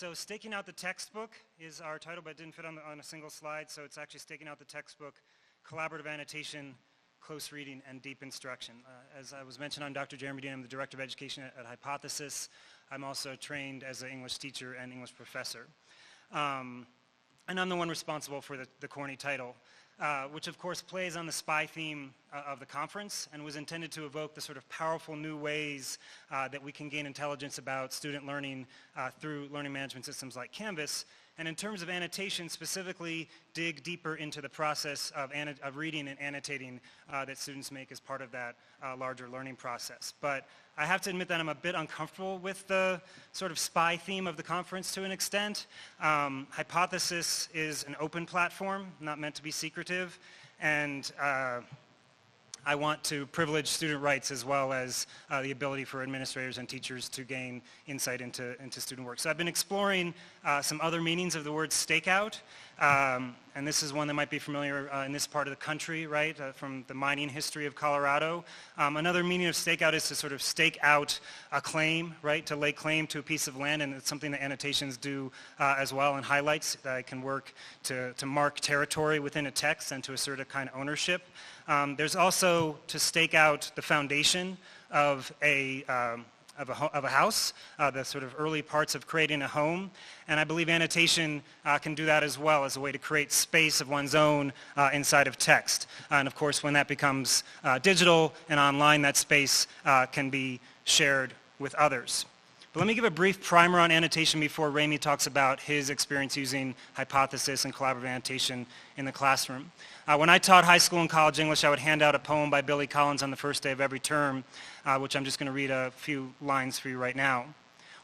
So staking out the textbook is our title, but it didn't fit on a single slide, so it's actually staking out the textbook, collaborative annotation, close reading, and deep instruction. As I was mentioned, I'm Dr. Jeremy Dean. I'm the Director of Education at Hypothes. I'm also trained as an English teacher and English professor. And I'm the one responsible for the corny title, which of course plays on the spy theme of the conference and was intended to evoke the sort of powerful new ways that we can gain intelligence about student learning through learning management systems like Canvas. And in terms of annotation, specifically dig deeper into the process of reading and annotating that students make as part of that larger learning process. But I have to admit that I'm a bit uncomfortable with the sort of spy theme of the conference to an extent. Hypothesis is an open platform, not meant to be secretive, and I want to privilege student rights as well as the ability for administrators and teachers to gain insight into student work. So I've been exploring some other meanings of the word stakeout, and this is one that might be familiar in this part of the country, right, from the mining history of Colorado. Another meaning of stakeout is to sort of stake out a claim, right, to lay claim to a piece of land, and it's something that annotations do as well, and highlights that can work to mark territory within a text and to assert a kind of ownership. There's also to stake out the foundation of a house, the sort of early parts of creating a home, and I believe annotation can do that as well as a way to create space of one's own inside of text. And of course, when that becomes digital and online, that space can be shared with others. But let me give a brief primer on annotation before Remi talks about his experience using Hypothesis and collaborative annotation in the classroom. When I taught high school and college English, I would hand out a poem by Billy Collins on the first day of every term, which I'm just going to read a few lines for you right now.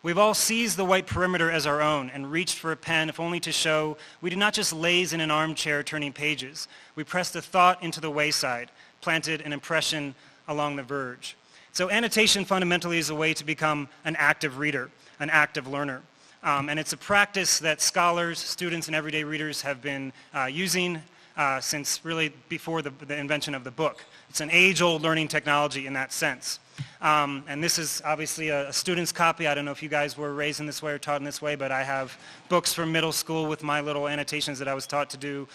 We've all seized the white perimeter as our own and reached for a pen, if only to show we did not just laze in an armchair turning pages. We pressed a thought into the wayside, planted an impression along the verge. So annotation fundamentally is a way to become an active reader, an active learner. And it's a practice that scholars, students, and everyday readers have been using since really before the invention of the book. It's an age-old learning technology in that sense. And this is obviously a student's copy. I don't know if you guys were raised in this way or taught in this way, but I have books from middle school with my little annotations that I was taught to do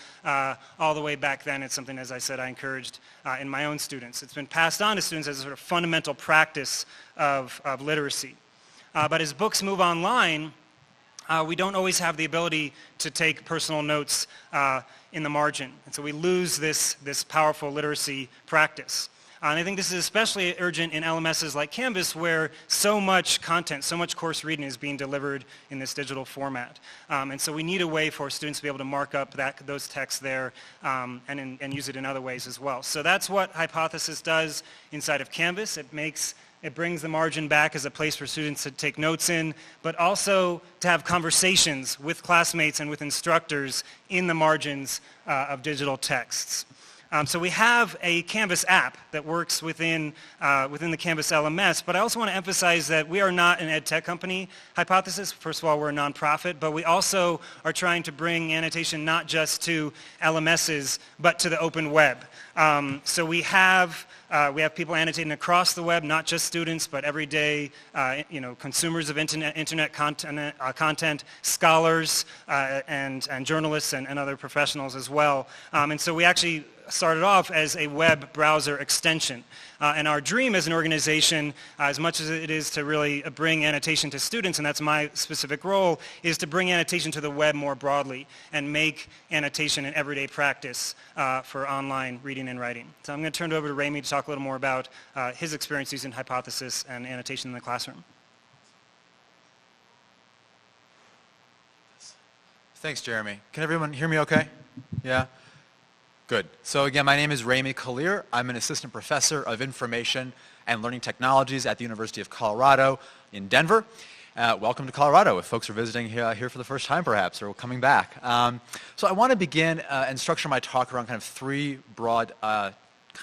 all the way back then. It's something, as I said, I encouraged in my own students. It's been passed on to students as a sort of fundamental practice of literacy. But as books move online, we don't always have the ability to take personal notes in the margin. And so we lose this powerful literacy practice. And I think this is especially urgent in LMSs like Canvas, where so much content, so much course reading is being delivered in this digital format. And so we need a way for students to be able to mark up those texts there and use it in other ways as well. So that's what Hypothesis does inside of Canvas. It brings the margin back as a place for students to take notes in, but also to have conversations with classmates and with instructors in the margins of digital texts. So we have a Canvas app that works within the Canvas LMS, but I also want to emphasize that we are not an ed tech company. Hypothesis, first of all, we're a nonprofit, but we also are trying to bring annotation not just to LMSs, but to the open web. So we have people annotating across the web, not just students, but everyday consumers of internet content, scholars and journalists and other professionals as well. And so we actually started off as a web browser extension. And our dream as an organization, as much as it is to really bring annotation to students, and that's my specific role, is to bring annotation to the web more broadly and make annotation an everyday practice for online reading and writing. So I'm going to turn it over to Remi to talk a little more about his experience using Hypothesis and annotation in the classroom. Thanks, Jeremy. Can everyone hear me okay? Yeah? Good. So again, my name is Remi Kalir. I'm an assistant professor of information and learning technologies at the University of Colorado in Denver. Welcome to Colorado if folks are visiting here for the first time perhaps, or coming back. So I want to begin and structure my talk around kind of three broad kind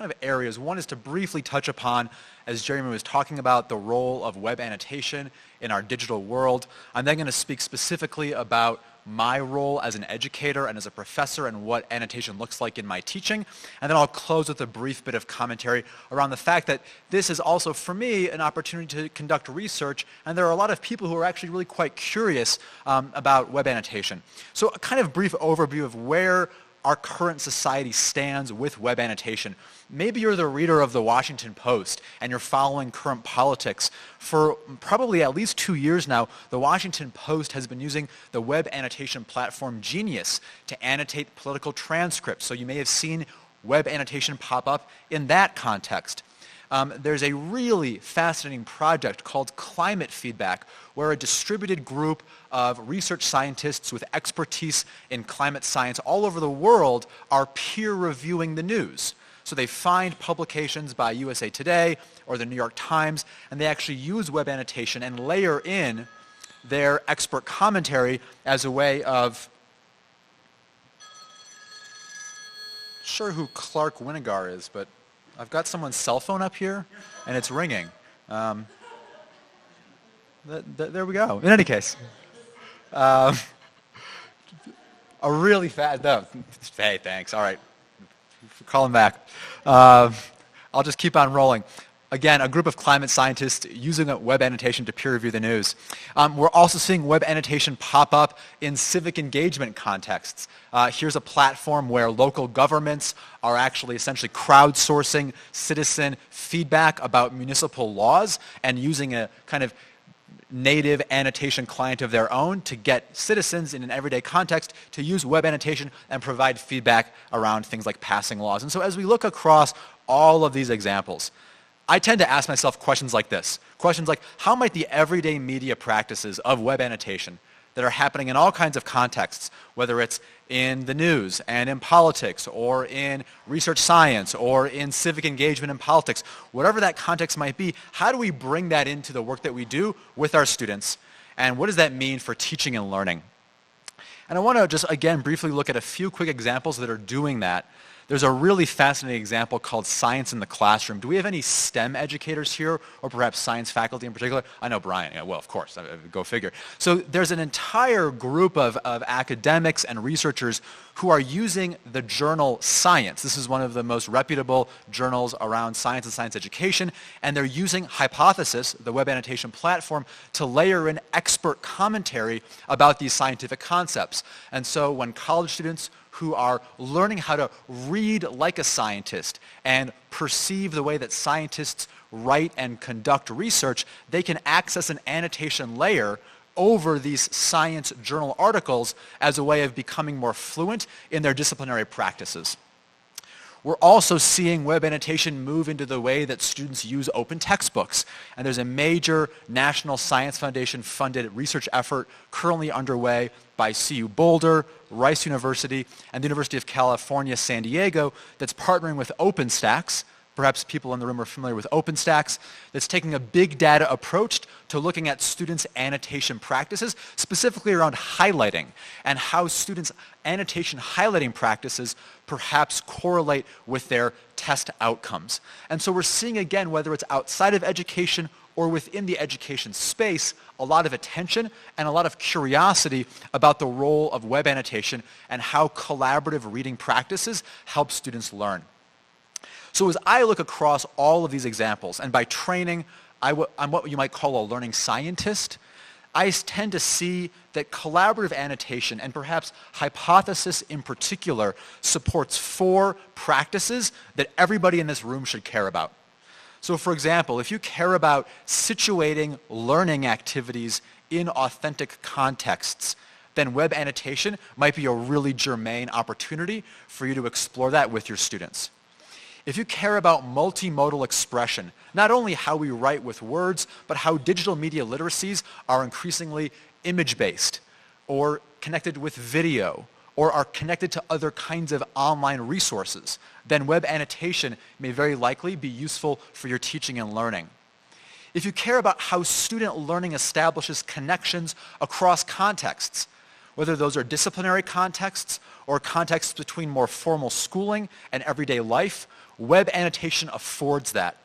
of areas. One is to briefly touch upon, as Jeremy was talking about, the role of web annotation in our digital world. I'm then going to speak specifically about my role as an educator and as a professor and what annotation looks like in my teaching. And then I'll close with a brief bit of commentary around the fact that this is also, for me, an opportunity to conduct research, and there are a lot of people who are actually really quite curious about web annotation. So a kind of brief overview of where our current society stands with web annotation. Maybe you're the reader of the Washington Post and you're following current politics. For probably at least 2 years now, the Washington Post has been using the web annotation platform Genius to annotate political transcripts. So you may have seen web annotation pop up in that context. There's a really fascinating project called Climate Feedback, where a distributed group of research scientists with expertise in climate science all over the world are peer reviewing the news. So they find publications by USA Today or the New York Times, and they actually use web annotation and layer in their expert commentary as a way of... Not sure who Clark Winigar is, but I've got someone's cell phone up here, and it's ringing. There we go. In any case, a really fast... No, hey, thanks. All right. Call him back. I'll just keep on rolling. Again, a group of climate scientists using web annotation to peer review the news. We're also seeing web annotation pop up in civic engagement contexts. Here's a platform where local governments are actually essentially crowdsourcing citizen feedback about municipal laws and using a kind of native annotation client of their own to get citizens in an everyday context to use web annotation and provide feedback around things like passing laws. And so as we look across all of these examples, I tend to ask myself questions like this. Questions like, how might the everyday media practices of web annotation that are happening in all kinds of contexts, whether it's in the news and in politics or in research science or in civic engagement in politics, whatever that context might be, how do we bring that into the work that we do with our students? And what does that mean for teaching and learning? And I want to just, again, briefly look at a few quick examples that are doing that. There's a really fascinating example called Science in the Classroom. Do we have any STEM educators here, or perhaps science faculty in particular? I know Brian. Yeah, well, of course, go figure. So there's an entire group of academics and researchers who are using the journal Science. This is one of the most reputable journals around science and science education, and they're using Hypothes.is, the web annotation platform, to layer in expert commentary about these scientific concepts. And so when college students who are learning how to read like a scientist and perceive the way that scientists write and conduct research, they can access an annotation layer over these science journal articles as a way of becoming more fluent in their disciplinary practices. We're also seeing web annotation move into the way that students use open textbooks. And there's a major National Science Foundation funded research effort currently underway by CU Boulder, Rice University, and the University of California, San Diego that's partnering with OpenStax. Perhaps people in the room are familiar with OpenStax. That's taking a big data approach to looking at students' annotation practices, specifically around highlighting and how students' annotation highlighting practices perhaps correlate with their test outcomes. And so we're seeing, again, whether it's outside of education or within the education space, a lot of attention and a lot of curiosity about the role of web annotation and how collaborative reading practices help students learn. So as I look across all of these examples, and by training, I'm what you might call a learning scientist, I tend to see that collaborative annotation, and perhaps Hypothes.is in particular, supports 4 practices that everybody in this room should care about. So for example, if you care about situating learning activities in authentic contexts, then web annotation might be a really germane opportunity for you to explore that with your students. If you care about multimodal expression, not only how we write with words, but how digital media literacies are increasingly image-based or connected with video or are connected to other kinds of online resources, then web annotation may very likely be useful for your teaching and learning. If you care about how student learning establishes connections across contexts, whether those are disciplinary contexts or contexts between more formal schooling and everyday life, web annotation affords that.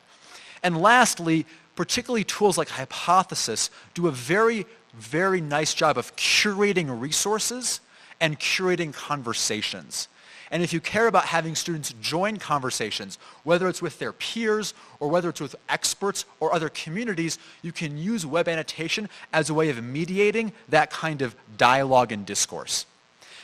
And lastly, particularly tools like Hypothes.is do a very very nice job of curating resources and curating conversations. And if you care about having students join conversations, whether it's with their peers or whether it's with experts or other communities, you can use web annotation as a way of mediating that kind of dialogue and discourse.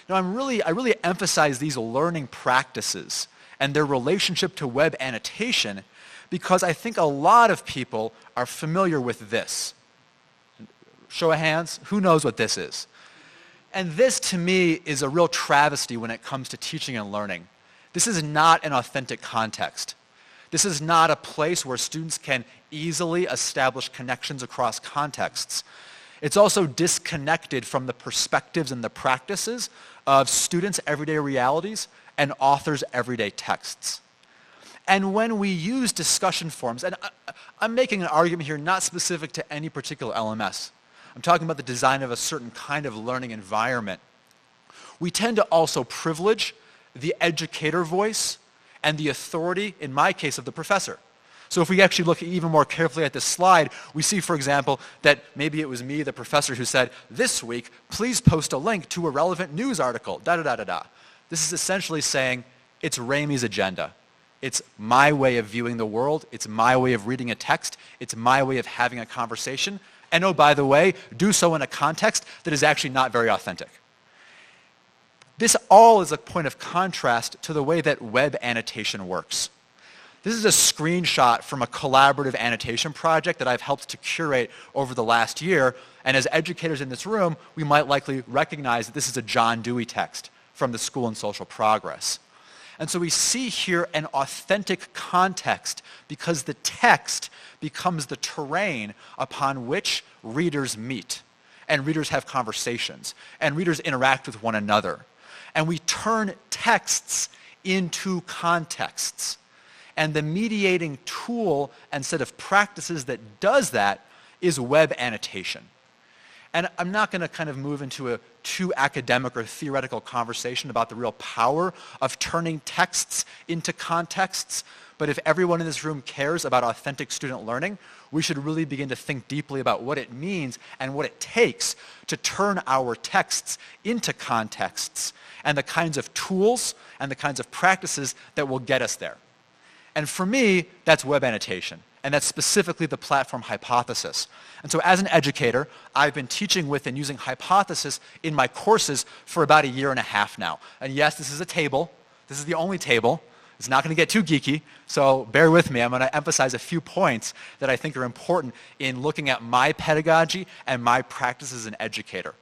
Now, I really emphasize these learning practices and their relationship to web annotation because I think a lot of people are familiar with this. Show of hands, who knows what this is? And this, to me, is a real travesty when it comes to teaching and learning. This is not an authentic context. This is not a place where students can easily establish connections across contexts. It's also disconnected from the perspectives and the practices of students' everyday realities and authors' everyday texts. And when we use discussion forums, and I'm making an argument here not specific to any particular LMS, I'm talking about the design of a certain kind of learning environment. We tend to also privilege the educator voice and the authority, in my case, of the professor. So if we actually look even more carefully at this slide, we see, for example, that maybe it was me, the professor, who said, this week, please post a link to a relevant news article, da-da-da-da-da. This is essentially saying, it's Remi's agenda. It's my way of viewing the world. It's my way of reading a text. It's my way of having a conversation. And oh, by the way, do so in a context that is actually not very authentic. This all is a point of contrast to the way that web annotation works. This is a screenshot from a collaborative annotation project that I've helped to curate over the last year. And as educators in this room, we might likely recognize that this is a John Dewey text from the School in Social Progress. And so we see here an authentic context because the text becomes the terrain upon which readers meet, and readers have conversations, and readers interact with one another. And we turn texts into contexts. And the mediating tool and set of practices that does that is web annotation. And I'm not going to kind of move into a too academic or theoretical conversation about the real power of turning texts into contexts, but if everyone in this room cares about authentic student learning, we should really begin to think deeply about what it means and what it takes to turn our texts into contexts and the kinds of tools and the kinds of practices that will get us there. And for me, that's web annotation, and that's specifically the platform Hypothes. And so as an educator, I've been teaching with and using Hypothes in my courses for about 1.5 years now. And yes, this is a table. This is the only table. It's not going to get too geeky, so bear with me. I'm going to emphasize a few points that I think are important in looking at my pedagogy and my practice as an educator.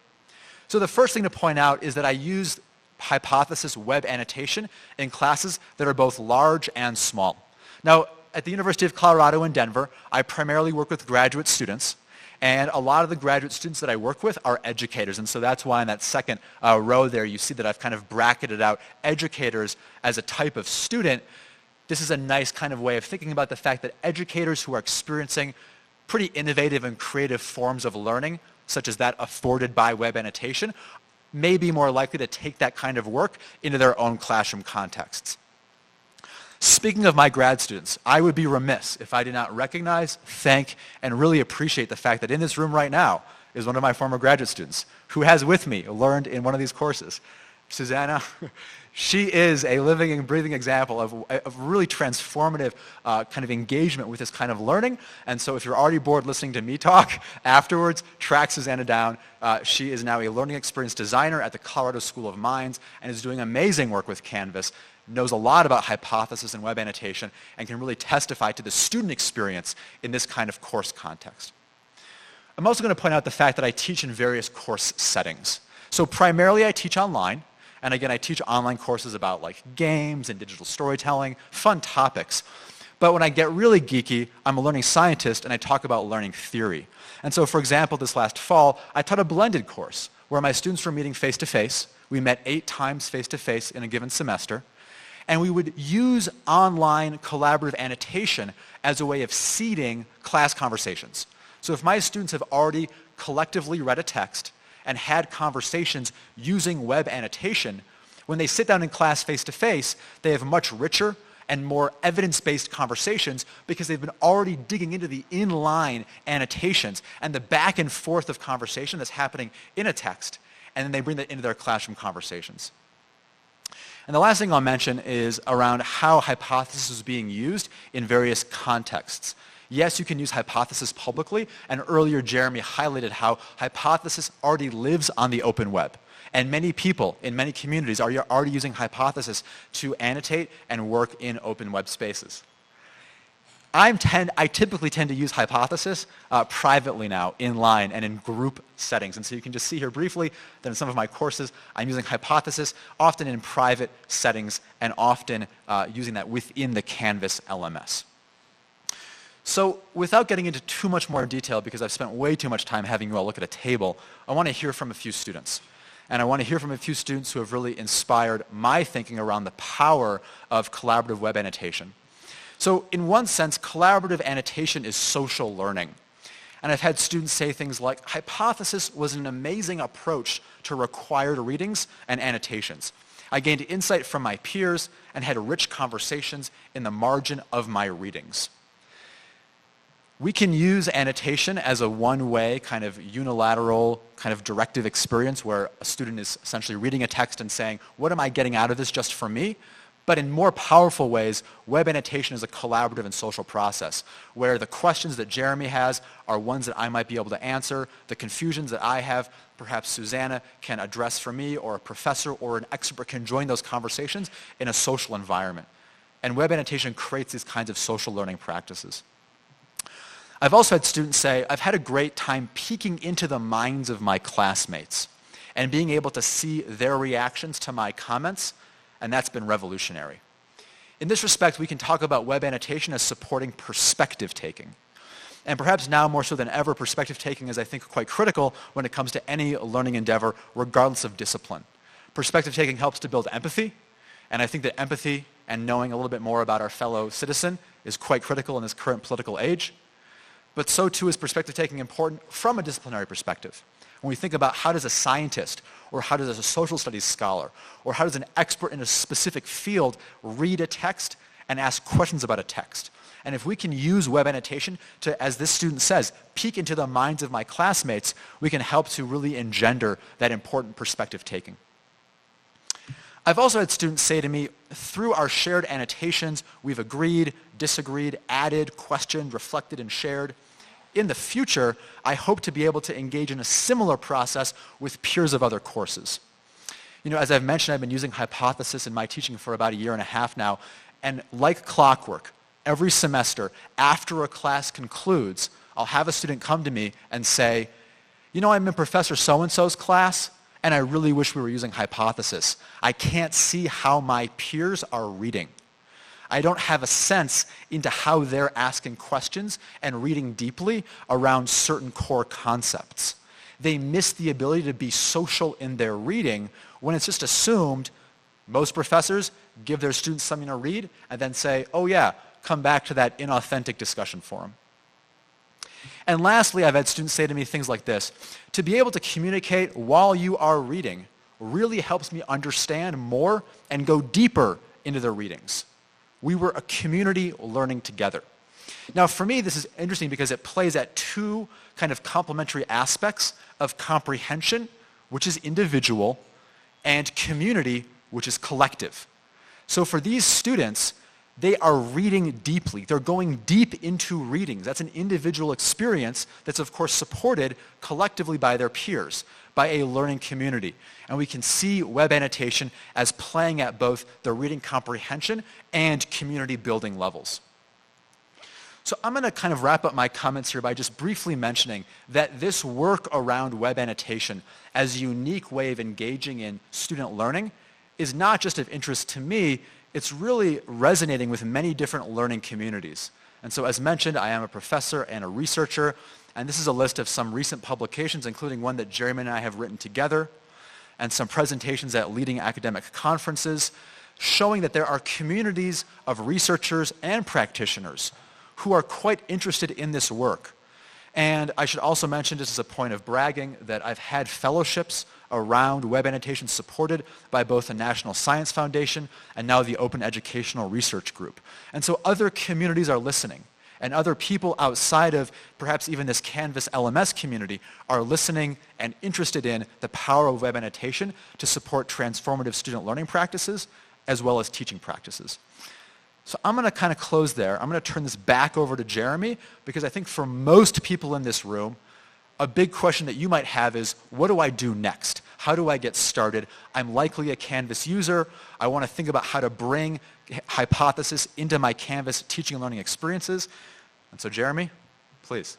So the first thing to point out is that I use Hypothes web annotation in classes that are both large and small. Now, at the University of Colorado in Denver, I primarily work with graduate students, and a lot of the graduate students that I work with are educators, and so that's why in that second row there you see that I've kind of bracketed out educators as a type of student. This is a nice kind of way of thinking about the fact that educators who are experiencing pretty innovative and creative forms of learning, such as that afforded by web annotation, may be more likely to take that kind of work into their own classroom contexts. Speaking of my grad students, I would be remiss if I did not recognize, thank, and really appreciate the fact that in this room right now is one of my former graduate students who has with me learned in one of these courses. Susanna, she is a living and breathing example of really transformative kind of engagement with this kind of learning. And so if you're already bored listening to me talk, afterwards, track Susanna down. She is now a learning experience designer at the Colorado School of Mines and is doing amazing work with Canvas, knows a lot about Hypothes and web annotation, and can really testify to the student experience in this kind of course context. I'm also going to point out the fact that I teach in various course settings. So primarily I teach online, and again I teach online courses about like games and digital storytelling, fun topics. But when I get really geeky, I'm a learning scientist and I talk about learning theory. And so for example, this last fall, I taught a blended course where my students were meeting face-to-face. We met 8 times face-to-face in a given semester. And we would use online collaborative annotation as a way of seeding class conversations. So if my students have already collectively read a text and had conversations using web annotation, when they sit down in class face-to-face, they have much richer and more evidence-based conversations because they've been already digging into the inline annotations and the back and forth of conversation that's happening in a text, and then they bring that into their classroom conversations. And the last thing I'll mention is around how Hypothesis is being used in various contexts. Yes, you can use Hypothesis publicly, and earlier Jeremy highlighted how Hypothesis already lives on the open web. And many people in many communities are already using Hypothesis to annotate and work in open web spaces. I typically tend to use Hypothesis privately now, in line and in group settings. And so you can just see here briefly that in some of my courses, I'm using Hypothesis, often in private settings, and often using that within the Canvas LMS. So without getting into too much more detail, because I've spent way too much time having you all look at a table, I want to hear from a few students. And I want to hear from a few students who have really inspired my thinking around the power of collaborative web annotation. So in one sense, collaborative annotation is social learning. And I've had students say things like, Hypothesis was an amazing approach to required readings and annotations. I gained insight from my peers and had rich conversations in the margin of my readings. We can use annotation as a one-way, kind of unilateral, kind of directive experience where a student is essentially reading a text and saying, what am I getting out of this just for me? But in more powerful ways, web annotation is a collaborative and social process where the questions that Jeremy has are ones that I might be able to answer. The confusions that I have, perhaps Susanna can address for me, or a professor or an expert can join those conversations in a social environment. And web annotation creates these kinds of social learning practices. I've also had students say, I've had a great time peeking into the minds of my classmates and being able to see their reactions to my comments, and that's been revolutionary. In this respect, we can talk about web annotation as supporting perspective taking. And perhaps now more so than ever, perspective taking is, I think, quite critical when it comes to any learning endeavor, regardless of discipline. Perspective taking helps to build empathy, and I think that empathy and knowing a little bit more about our fellow citizen is quite critical in this current political age. But so too is perspective taking important from a disciplinary perspective. When we think about how does a scientist, or how does a social studies scholar, or how does an expert in a specific field read a text and ask questions about a text. And if we can use web annotation to, as this student says, peek into the minds of my classmates, we can help to really engender that important perspective taking. I've also had students say to me, through our shared annotations, we've agreed, disagreed, added, questioned, reflected, and shared. In the future, I hope to be able to engage in a similar process with peers of other courses. You know, as I've mentioned, I've been using Hypothesis in my teaching for about 1.5 years now, and like clockwork, every semester, after a class concludes, I'll have a student come to me and say, you know, I'm in Professor so-and-so's class, and I really wish we were using Hypothesis. I can't see how my peers are reading. I don't have a sense into how they're asking questions and reading deeply around certain core concepts. They miss the ability to be social in their reading when it's just assumed most professors give their students something to read and then say, oh yeah, come back to that inauthentic discussion forum. And lastly, I've had students say to me things like this: to be able to communicate while you are reading really helps me understand more and go deeper into their readings. We were a community learning together. Now for me, this is interesting because it plays at two kind of complementary aspects of comprehension, which is individual, and community, which is collective. So for these students, they are reading deeply. They're going deep into readings. That's an individual experience that's of course supported collectively by their peers, by a learning community. And we can see web annotation as playing at both the reading comprehension and community building levels. So I'm going to kind of wrap up my comments here by just briefly mentioning that this work around web annotation as a unique way of engaging in student learning is not just of interest to me, it's really resonating with many different learning communities. And so as mentioned, I am a professor and a researcher, and this is a list of some recent publications, including one that Jeremy and I have written together, and some presentations at leading academic conferences, showing that there are communities of researchers and practitioners who are quite interested in this work. And I should also mention, just as a point of bragging, that I've had fellowships around web annotation supported by both the National Science Foundation and now the Open Educational Research Group. And so other communities are listening, and other people outside of perhaps even this Canvas LMS community are listening and interested in the power of web annotation to support transformative student learning practices as well as teaching practices. So I'm going to kind of close there. I'm going to turn this back over to Jeremy, because I think for most people in this room, a big question that you might have is, what do I do next? How do I get started? I'm likely a Canvas user. I want to think about how to bring Hypothesis into my Canvas teaching and learning experiences. And so Jeremy, please.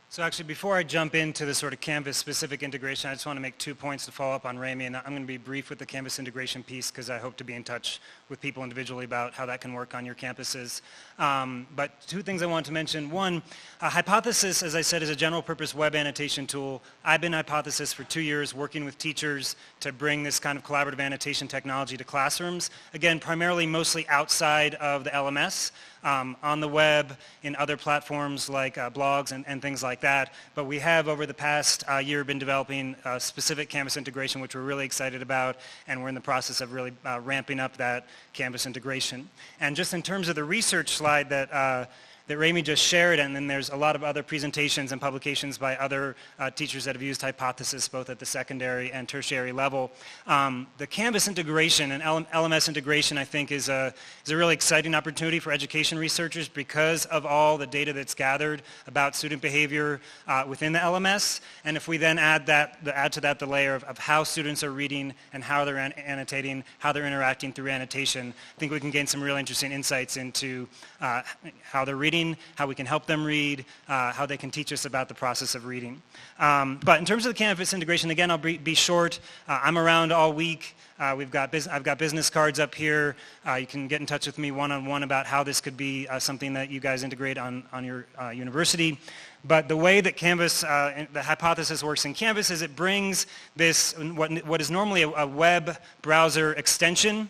So actually, before I jump into the sort of Canvas-specific integration, I just want to make 2 points to follow up on Remi, and I'm going to be brief with the Canvas integration piece because I hope to be in touch with people individually about how that can work on your campuses. But 2 things I want to mention. One, Hypothesis, as I said, is a general-purpose web annotation tool. I've been Hypothesis for 2 years, working with teachers to bring this kind of collaborative annotation technology to classrooms. Again, primarily mostly outside of the LMS. On the web, in other platforms like blogs and things like that. But we have, over the past year, been developing specific Canvas integration, which we're really excited about, and we're in the process of really ramping up that Canvas integration. And just in terms of the research slide that Remi just shared, and then there's a lot of other presentations and publications by other teachers that have used Hypothesis both at the secondary and tertiary level. The Canvas integration and LMS integration, I think, is a really exciting opportunity for education researchers because of all the data that's gathered about student behavior within the LMS. And if we then add to that the layer of how students are reading and how they're annotating, how they're interacting through annotation, I think we can gain some really interesting insights into how they're reading, how we can help them read, how they can teach us about the process of reading. But in terms of the Canvas integration, again, I'll be short. I'm around all week. I've got business cards up here. You can get in touch with me one-on-one about how this could be something that you guys integrate on your university. But the way that Canvas, the Hypothesis works in Canvas is it brings this, what is normally a web browser extension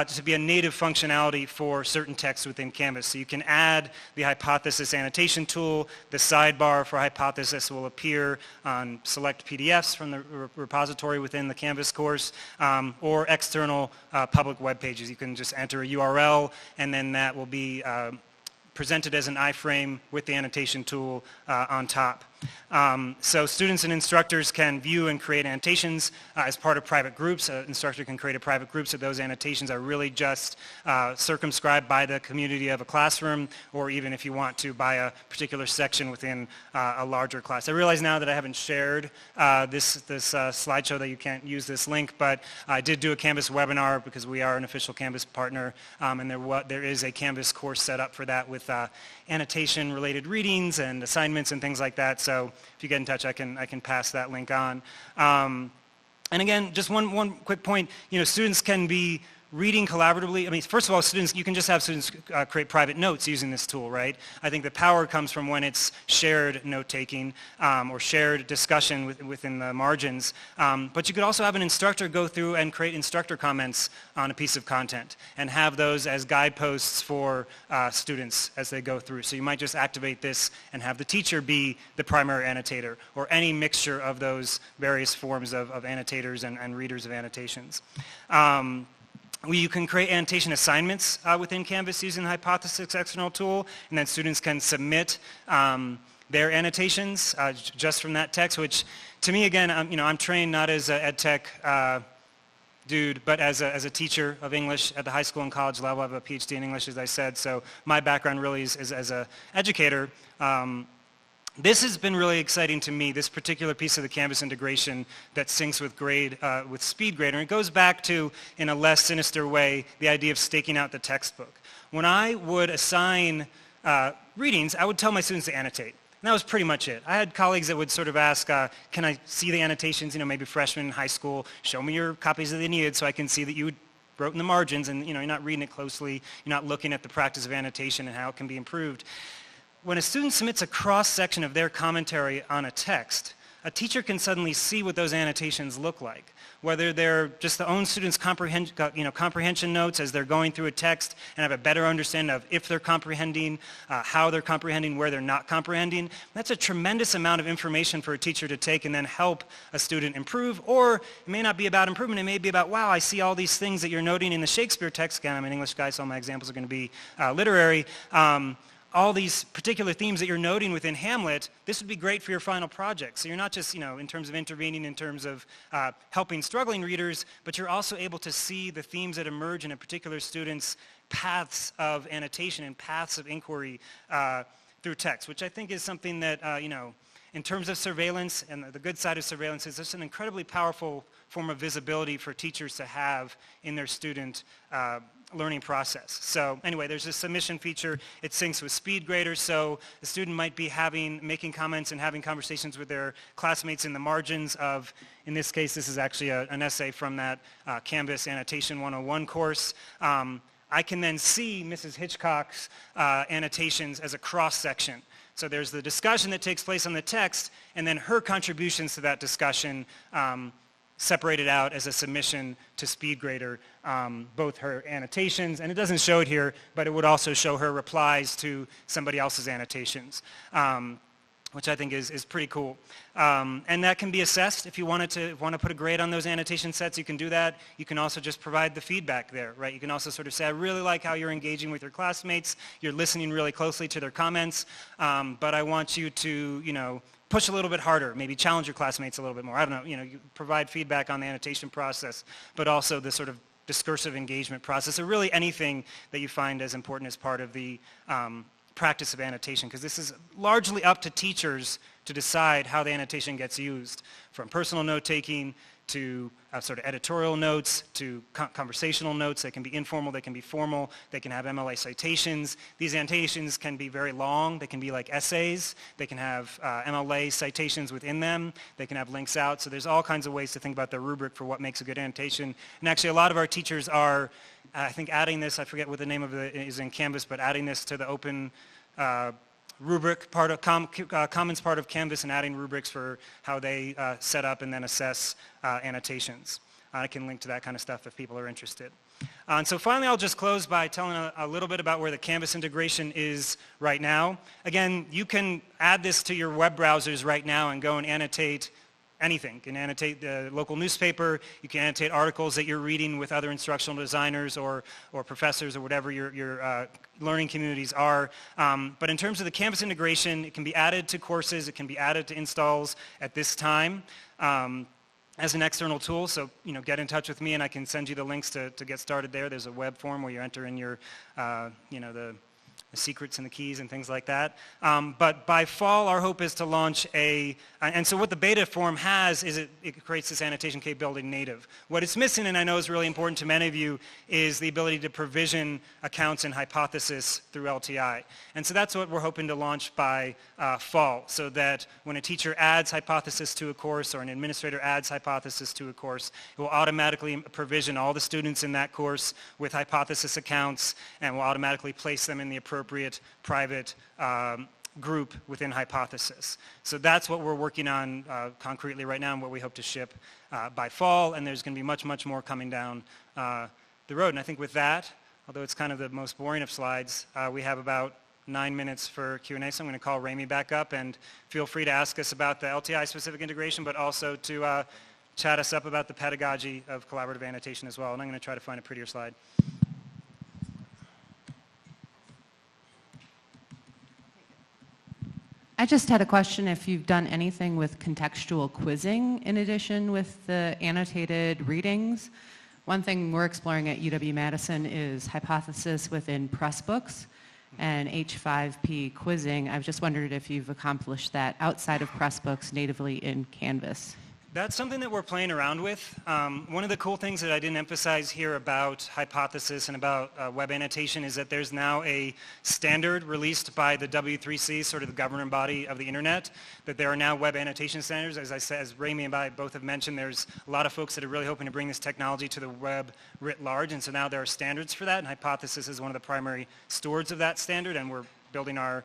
to be a native functionality for certain text within Canvas. So you can add the Hypothesis annotation tool. The sidebar for Hypothesis will appear on select PDFs from the repository within the Canvas course, or external public web pages. You can just enter a URL, and then that will be presented as an iframe with the annotation tool on top. So students and instructors can view and create annotations as part of private groups. An instructor can create a private group, so those annotations are really just circumscribed by the community of a classroom, or even if you want to, by a particular section within a larger class. I realize now that I haven't shared this slideshow that you can't use this link, but I did do a Canvas webinar because we are an official Canvas partner, and there is a Canvas course set up for that with annotation-related readings and assignments and things like that. So if you get in touch, I can pass that link on. And again, just one quick point. Students can be reading collaboratively. I mean, first of all, you can just have students create private notes using this tool, right? I think the power comes from when it's shared note-taking or shared discussion within the margins. But you could also have an instructor go through and create instructor comments on a piece of content and have those as guideposts for students as they go through. So you might just activate this and have the teacher be the primary annotator, or any mixture of those various forms of annotators and readers of annotations. You can create annotation assignments within Canvas using the Hypothesis external tool, and then students can submit their annotations just from that text, which to me, again, I'm trained not as an ed tech dude, but as a teacher of English at the high school and college level. I have a PhD in English, as I said, so my background really is as an educator. This has been really exciting to me, this particular piece of the Canvas integration that syncs with with SpeedGrader. And it goes back to, in a less sinister way, the idea of staking out the textbook. When I would assign readings, I would tell my students to annotate. And that was pretty much it. I had colleagues that would sort of ask, can I see the annotations, maybe freshmen in high school, show me your copies of the needed so I can see that you wrote in the margins, and you're not reading it closely, you're not looking at the practice of annotation and how it can be improved. When a student submits a cross-section of their commentary on a text, a teacher can suddenly see what those annotations look like, whether they're just the own students' comprehension notes as they're going through a text and have a better understanding of if they're comprehending, how they're comprehending, where they're not comprehending. That's a tremendous amount of information for a teacher to take and then help a student improve, or it may not be about improvement, it may be about, wow, I see all these things that you're noting in the Shakespeare text. Again, I'm an English guy, so all my examples are going to be literary. All these particular themes that you're noting within Hamlet, this would be great for your final project. So you're not just, in terms of intervening, in terms of helping struggling readers, but you're also able to see the themes that emerge in a particular student's paths of annotation and paths of inquiry through text, which I think is something that, in terms of surveillance, and the good side of surveillance is just an incredibly powerful form of visibility for teachers to have in their student learning process. So anyway, there's a submission feature. It syncs with SpeedGrader, so the student might be making comments and having conversations with their classmates in the margins of, in this case, this is actually an essay from that Canvas Annotation 101 course. I can then see Mrs. Hitchcock's annotations as a cross-section. So there's the discussion that takes place on the text, and then her contributions to that discussion separated out as a submission to SpeedGrader, both her annotations, and it doesn't show it here, but it would also show her replies to somebody else's annotations, which I think is pretty cool. And that can be assessed. If you want to put a grade on those annotation sets, you can do that. You can also just provide the feedback there, right? You can also sort of say, I really like how you're engaging with your classmates. You're listening really closely to their comments, but I want you to, push a little bit harder, maybe challenge your classmates a little bit more. I don't know, you provide feedback on the annotation process, but also the sort of discursive engagement process, or really anything that you find as important as part of the practice of annotation, because this is largely up to teachers to decide how the annotation gets used, from personal note-taking to sort of editorial notes, to conversational notes. They can be informal, they can be formal, they can have MLA citations. These annotations can be very long, they can be like essays, they can have MLA citations within them, they can have links out, so there's all kinds of ways to think about the rubric for what makes a good annotation. And actually a lot of our teachers are, I think, adding this, I forget what the name of it is in Canvas, but adding this to the open rubric part of Commons part of Canvas, and adding rubrics for how they set up and then assess annotations. I can link to that kind of stuff if people are interested. And so finally, I'll just close by telling a little bit about where the Canvas integration is right now. Again, you can add this to your web browsers right now and go and annotate anything. You can annotate the local newspaper, you can annotate articles that you're reading with other instructional designers or professors or whatever your learning communities are. But in terms of the Canvas integration, it can be added to courses, it can be added to installs at this time as an external tool. So get in touch with me and I can send you the links to get started there. There's a web form where you enter in your, the secrets and the keys and things like that. But by fall, our hope is to launch and so what the beta form has is it creates this annotation capability native. What it's missing, and I know is really important to many of you, is the ability to provision accounts in Hypothesis through LTI. And so that's what we're hoping to launch by fall, so that when a teacher adds Hypothesis to a course or an administrator adds Hypothesis to a course, it will automatically provision all the students in that course with Hypothesis accounts and will automatically place them in the appropriate private group within Hypothesis. So that's what we're working on concretely right now and what we hope to ship by fall, and there's going to be much, much more coming down the road. And I think with that, although it's kind of the most boring of slides, we have about 9 minutes for Q&A, so I'm going to call Remi back up, and feel free to ask us about the LTI-specific integration, but also to chat us up about the pedagogy of collaborative annotation as well, and I'm going to try to find a prettier slide. I just had a question if you've done anything with contextual quizzing in addition with the annotated readings. One thing we're exploring at UW-Madison is Hypothesis within Pressbooks and H5P quizzing. I've just wondered if you've accomplished that outside of Pressbooks natively in Canvas. That's something that we're playing around with. One of the cool things that I didn't emphasize here about Hypothesis and about web annotation is that there's now a standard released by the W3C, sort of the governing body of the internet, that there are now web annotation standards. As I said, as Remi and I both have mentioned, there's a lot of folks that are really hoping to bring this technology to the web writ large, and so now there are standards for that, and Hypothesis is one of the primary stewards of that standard, and we're building our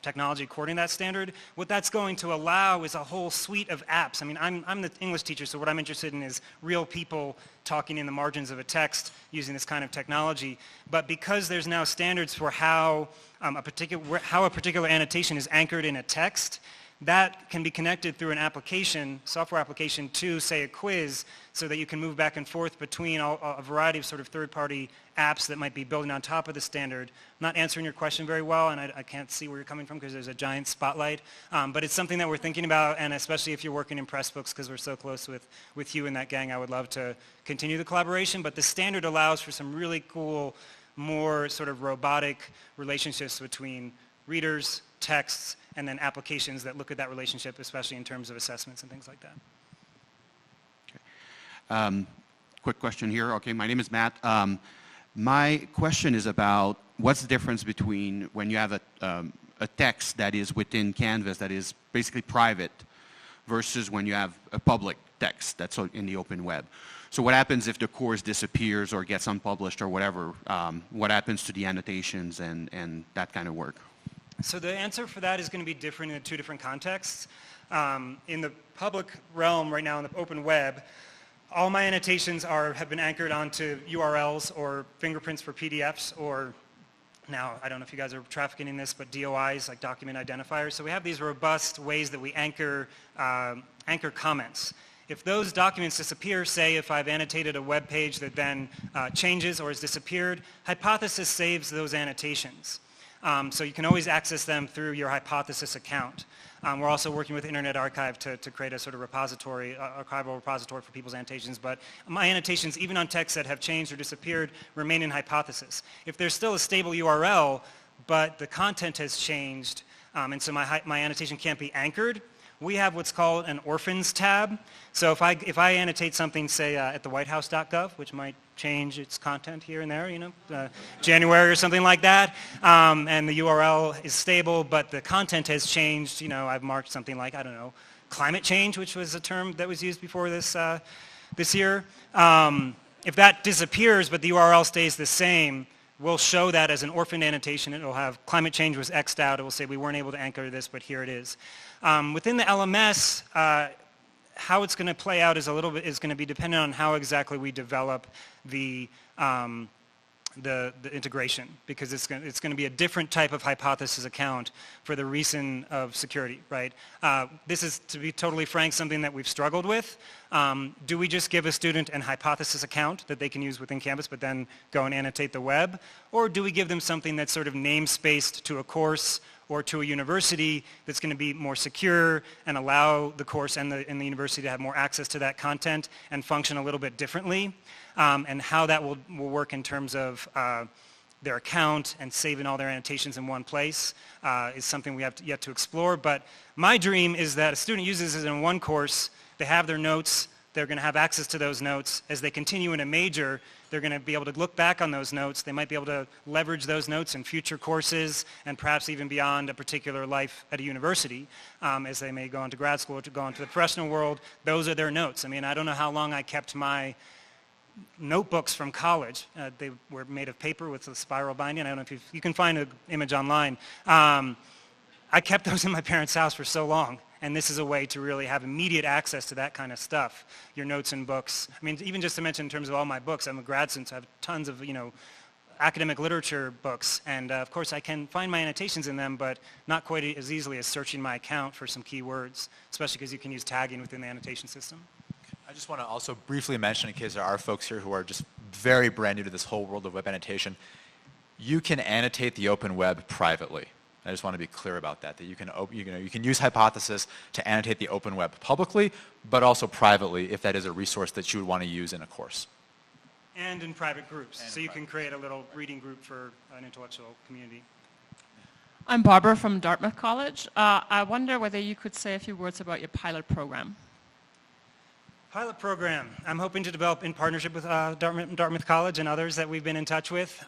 technology according to that standard. What that's going to allow is a whole suite of apps. I mean, I'm the English teacher, so what I'm interested in is real people talking in the margins of a text using this kind of technology. But because there's now standards for how a particular annotation is anchored in a text, that can be connected through an application, software application, to, say, a quiz, so that you can move back and forth between a variety of sort of third-party apps that might be building on top of the standard. I'm not answering your question very well, and I can't see where you're coming from because there's a giant spotlight. But it's something that we're thinking about, and especially if you're working in Pressbooks, because we're so close with you and that gang, I would love to continue the collaboration. But the standard allows for some really cool, more sort of robotic relationships between readers, texts, and then applications that look at that relationship, especially in terms of assessments and things like that. Okay. Quick question here. Okay, my name is Matt. My question is about what's the difference between when you have a text that is within Canvas that is basically private versus when you have a public text that's in the open web. So what happens if the course disappears or gets unpublished or whatever? What happens to the annotations and that kind of work? So the answer for that is going to be different in two different contexts. In the public realm right now, in the open web, all my annotations have been anchored onto URLs or fingerprints for PDFs, or now, I don't know if you guys are trafficking in this, but DOIs, like document identifiers. So we have these robust ways that we anchor comments. If those documents disappear, say if I've annotated a web page that then changes or has disappeared, Hypothesis saves those annotations. So you can always access them through your Hypothesis account. We're also working with Internet Archive to create a sort of repository, archival repository for people's annotations. But my annotations, even on texts that have changed or disappeared, remain in Hypothesis. If there's still a stable URL, but the content has changed, and so my annotation can't be anchored, we have what's called an Orphans Tab. So if I annotate something, say, at the whitehouse.gov, which might change its content here and there, January or something like that, and the URL is stable, but the content has changed, I've marked something like, I don't know, climate change, which was a term that was used before this year. If that disappears, but the URL stays the same, we'll show that as an orphaned annotation. It will have climate change was X'd out. It will say we weren't able to anchor this, but here it is. Within the LMS, how it's going to play out is going to be dependent on how exactly we develop the integration, because it's going to be a different type of Hypothesis account for the reason of security, right? This is, to be totally frank, something that we've struggled with. Do we just give a student an Hypothesis account that they can use within Canvas but then go and annotate the web? Or do we give them something that's sort of namespaced to a course or to a university that's going to be more secure and allow the course and the university to have more access to that content and function a little bit differently? And how that will work in terms of their account and saving all their annotations in one place is something we have yet to explore. But my dream is that a student uses it in one course, they have their notes, they're going to have access to those notes. As they continue in a major, they're going to be able to look back on those notes. They might be able to leverage those notes in future courses and perhaps even beyond a particular life at a university, as they may go on to grad school or to go on to the professional world. Those are their notes. I mean, I don't know how long I kept my notebooks from college. They were made of paper with a spiral binding. I don't know if you can find an image online. I kept those in my parents' house for so long, and this is a way to really have immediate access to that kind of stuff, your notes and books. I mean, even just to mention in terms of all my books, I'm a grad student, so I have tons of, academic literature books, and of course I can find my annotations in them, but not quite as easily as searching my account for some keywords, especially because you can use tagging within the annotation system. I just want to also briefly mention, in case there are folks here who are just very brand new to this whole world of web annotation, you can annotate the open web privately. I just want to be clear about that, that you can use Hypothesis to annotate the open web publicly, but also privately if that is a resource that you would want to use in a course. And in private groups. So you can create a little reading group for an intellectual community. I'm Barbara from Dartmouth College. I wonder whether you could say a few words about your pilot program. Pilot program, I'm hoping to develop in partnership with Dartmouth College and others that we've been in touch with.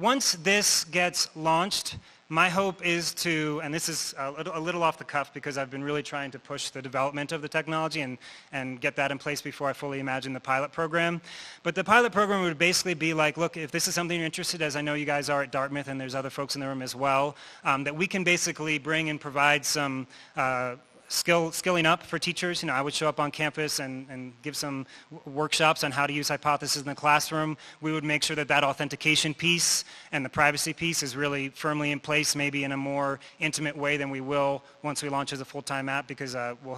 Once this gets launched, My hope is to, and this is a little off the cuff because I've been really trying to push the development of the technology and get that in place before I fully imagine the pilot program. But the pilot program would basically be like, look, if this is something you're interested in, as I know you guys are at Dartmouth and there's other folks in the room as well, that we can basically bring and provide some skilling up for teachers. I would show up on campus and give some workshops on how to use Hypothesis in the classroom. We would make sure that that authentication piece and the privacy piece is really firmly in place, maybe in a more intimate way than we will once we launch as a full-time app, because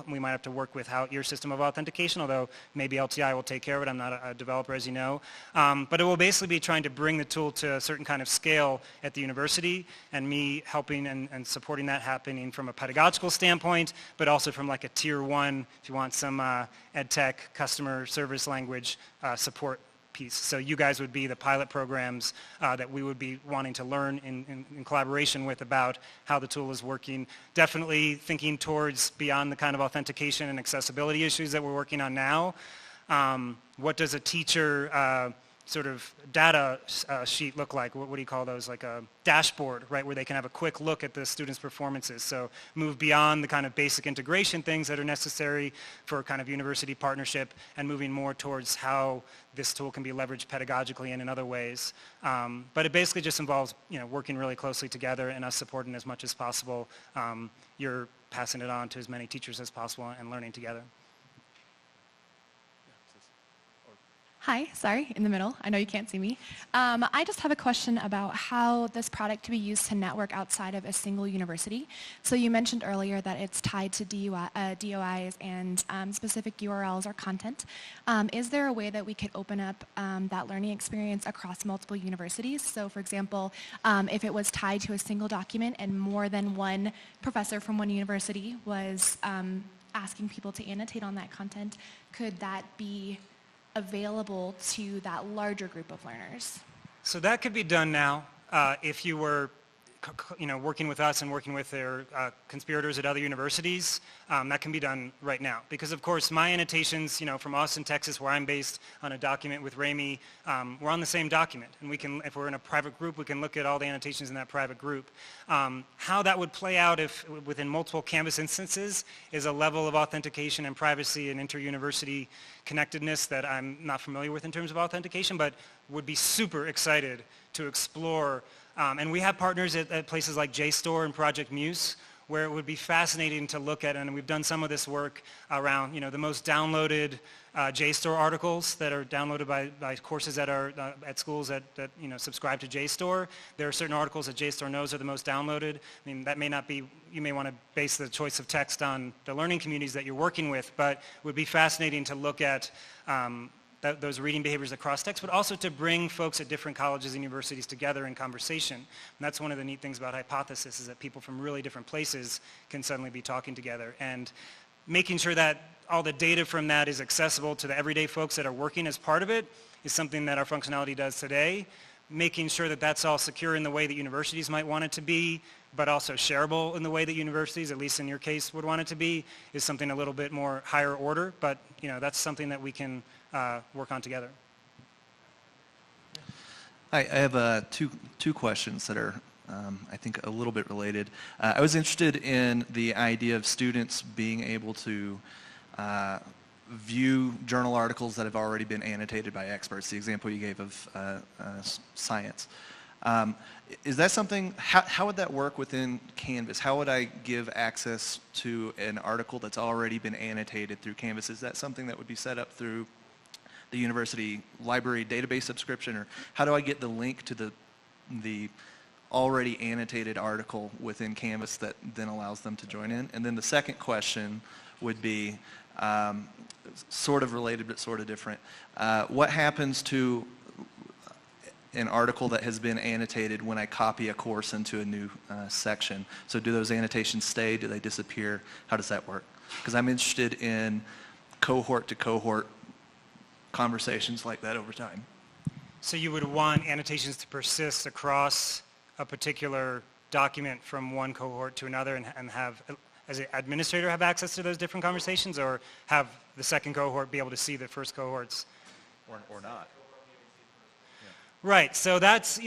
we might have to work with your system of authentication, although maybe LTI will take care of it. I'm not a developer, as you know. But it will basically be trying to bring the tool to a certain kind of scale at the university, and me helping and supporting that happening from a pedagogical standpoint, but also from like a tier 1, if you want some ed tech customer service language support piece. So you guys would be the pilot programs that we would be wanting to learn in collaboration with about how the tool is working. Definitely thinking towards beyond the kind of authentication and accessibility issues that we're working on now. What does a teacher sort of data sheet look like? What do you call those? Like a dashboard, right, where they can have a quick look at the students' performances. So move beyond the kind of basic integration things that are necessary for kind of university partnership and moving more towards how this tool can be leveraged pedagogically and in other ways. But it basically just involves working really closely together and us supporting as much as possible. You're passing it on to as many teachers as possible and learning together. Hi, sorry, in the middle. I know you can't see me. I just have a question about how this product can be used to network outside of a single university. So you mentioned earlier that it's tied to DOIs and specific URLs or content. Is there a way that we could open up that learning experience across multiple universities? So for example, if it was tied to a single document and more than one professor from one university was asking people to annotate on that content, could that be available to that larger group of learners? So that could be done now if you were working with us and working with their conspirators at other universities. That can be done right now. Because of course my annotations, from Austin, Texas, where I'm based, on a document with Remi, we're on the same document. And we can, if we're in a private group, we can look at all the annotations in that private group. How that would play out if within multiple Canvas instances is a level of authentication and privacy and inter-university connectedness that I'm not familiar with in terms of authentication, but would be super excited to explore. And we have partners at places like JSTOR and Project Muse, where it would be fascinating to look at, and we've done some of this work around, the most downloaded JSTOR articles that are downloaded by courses that are at schools that subscribe to JSTOR. There are certain articles that JSTOR knows are the most downloaded. I mean, that may not be, you may want to base the choice of text on the learning communities that you're working with, but it would be fascinating to look at those reading behaviors across text, but also to bring folks at different colleges and universities together in conversation. And that's one of the neat things about Hypothesis, is that people from really different places can suddenly be talking together. And making sure that all the data from that is accessible to the everyday folks that are working as part of it is something that our functionality does today. Making sure that that's all secure in the way that universities might want it to be, but also shareable in the way that universities, at least in your case, would want it to be, is something a little bit more higher order. But that's something that we can work on together. Hi, I have two questions that are, I think, a little bit related. I was interested in the idea of students being able to view journal articles that have already been annotated by experts, the example you gave of science. Is that something, how would that work within Canvas? How would I give access to an article that's already been annotated through Canvas? Is that something that would be set up through the university library database subscription, or how do I get the link to the already annotated article within Canvas that then allows them to join in? And then the second question would be sort of related but sort of different. What happens to an article that has been annotated when I copy a course into a new section? So do those annotations stay? Do they disappear? How does that work? Because I'm interested in cohort to cohort conversations like that over time. So you would want annotations to persist across a particular document from one cohort to another, and have, as an administrator, have access to those different conversations, or have the second cohort be able to see the first cohorts? Or not. Right, so that's,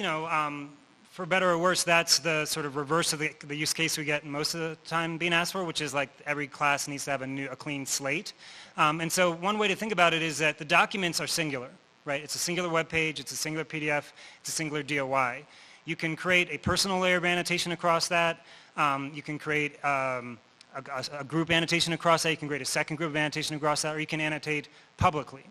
For better or worse, that's the sort of reverse of the use case we get most of the time being asked for, which is like every class needs to have a clean slate. And so one way to think about it is that the documents are singular, right? It's a singular web page, it's a singular PDF, it's a singular DOI. You can create a personal layer of annotation across that. You can create a group annotation across that. You can create a second group of annotation across that, or you can annotate publicly.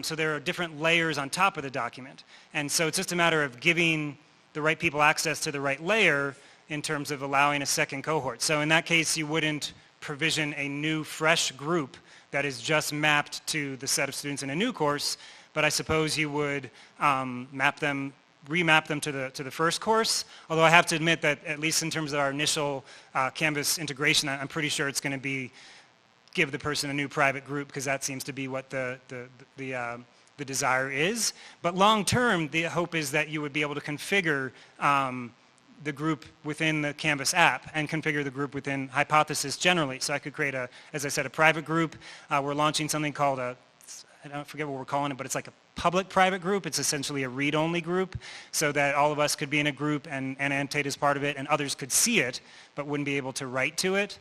So there are different layers on top of the document. And so it's just a matter of giving the right people access to the right layer in terms of allowing a second cohort. So in that case, you wouldn't provision a new, fresh group that is just mapped to the set of students in a new course, but I suppose you would remap them to the first course. Although I have to admit that at least in terms of our initial Canvas integration, I'm pretty sure it's going to be give the person a new private group, because that seems to be what the desire is. But long term, the hope is that you would be able to configure the group within the Canvas app and configure the group within Hypothesis generally. So I could create as I said, a private group. We're launching something called I don't forget what we're calling it, but it's like a public-private group. It's essentially a read-only group, so that all of us could be in a group and annotate as part of it, and others could see it, but wouldn't be able to write to it.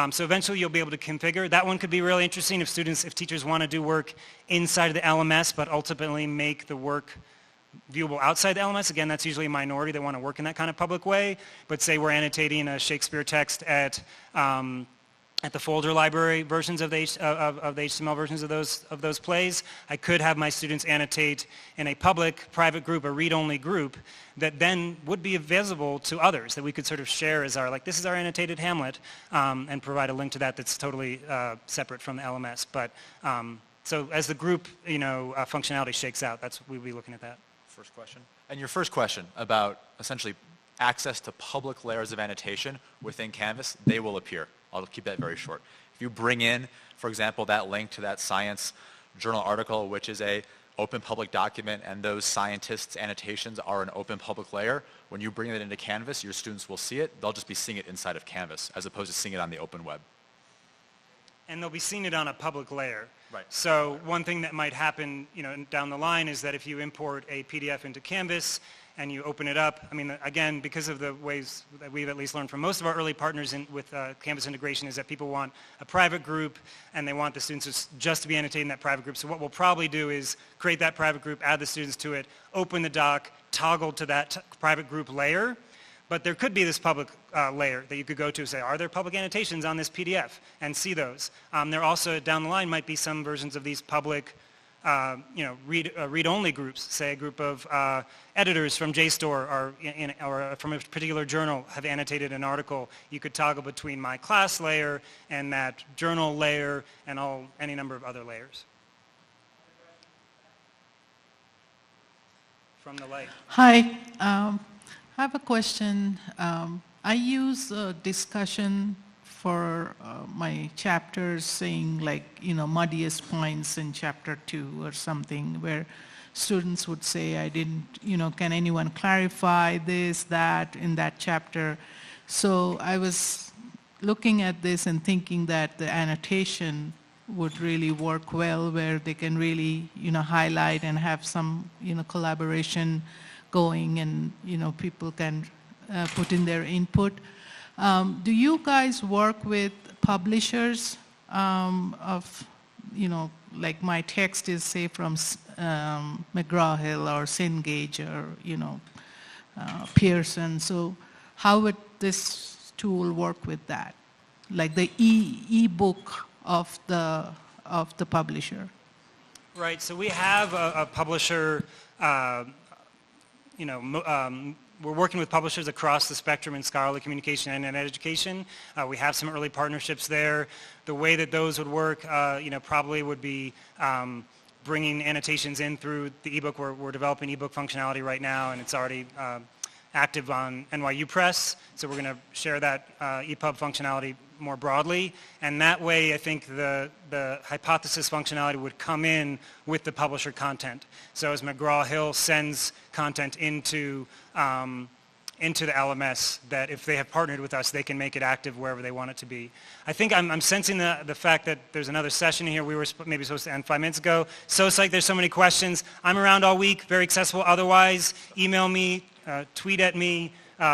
So eventually you'll be able to configure. That one could be really interesting if teachers want to do work inside of the LMS, but ultimately make the work viewable outside the LMS. Again, that's usually a minority that want to work in that kind of public way. But say we're annotating a Shakespeare text at the folder library versions of the HTML versions of those plays, I could have my students annotate in a public, private group, a read-only group that then would be visible to others, that we could sort of share as this is our annotated Hamlet, and provide a link to that that's totally separate from the LMS. But so as the group, functionality shakes out, we'd be looking at that. First question. And your first question about essentially access to public layers of annotation within Canvas, they will appear. I'll keep that very short. If you bring in, for example, that link to that science journal article, which is a open public document, and those scientists' annotations are an open public layer, when you bring it into Canvas, your students will see it. They'll just be seeing it inside of Canvas, as opposed to seeing it on the open web. And they'll be seeing it on a public layer. Right. So one thing that might happen, down the line is that if you import a PDF into Canvas and you open it up, again, because of the ways that we've at least learned from most of our early partners with Canvas integration, is that people want a private group and they want the students just to be annotating that private group. So what we'll probably do is create that private group, add the students to it, open the doc, toggle to that private group layer. But there could be this public layer that you could go to and say, are there public annotations on this PDF, and see those. There also, down the line, might be some versions of these public read-only groups. Say a group of editors from JSTOR or from a particular journal have annotated an article. You could toggle between my class layer and that journal layer and any number of other layers. From the light. Hi. I have a question. I use discussion for my chapters, saying muddiest points in chapter 2 or something, where students would say, I didn't, can anyone clarify this, that, in that chapter? So I was looking at this and thinking that the annotation would really work well, where they can really, highlight and have some, collaboration going, and people can put in their input. Do you guys work with publishers of, like my text is say from McGraw-Hill or Cengage or Pearson? So how would this tool work with that? Like the e-book of the publisher. Right. So we have a publisher. We're working with publishers across the spectrum in scholarly communication and in education. We have some early partnerships there. The way that those would work, probably would be bringing annotations in through the ebook. We're developing ebook functionality right now, and it's already active on NYU Press. So we're going to share that EPUB functionality more broadly, and that way I think the hypothesis functionality would come in with the publisher content. So as McGraw-Hill sends content into the LMS, that if they have partnered with us, they can make it active wherever they want it to be. I think I'm sensing the fact that there's another session here. We were maybe supposed to end 5 minutes ago. So psyched, there's so many questions. I'm around all week, very accessible. Otherwise, email me, tweet at me,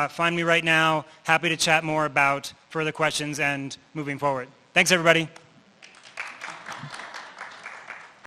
find me right now. Happy to chat more about further questions and moving forward. Thanks, everybody.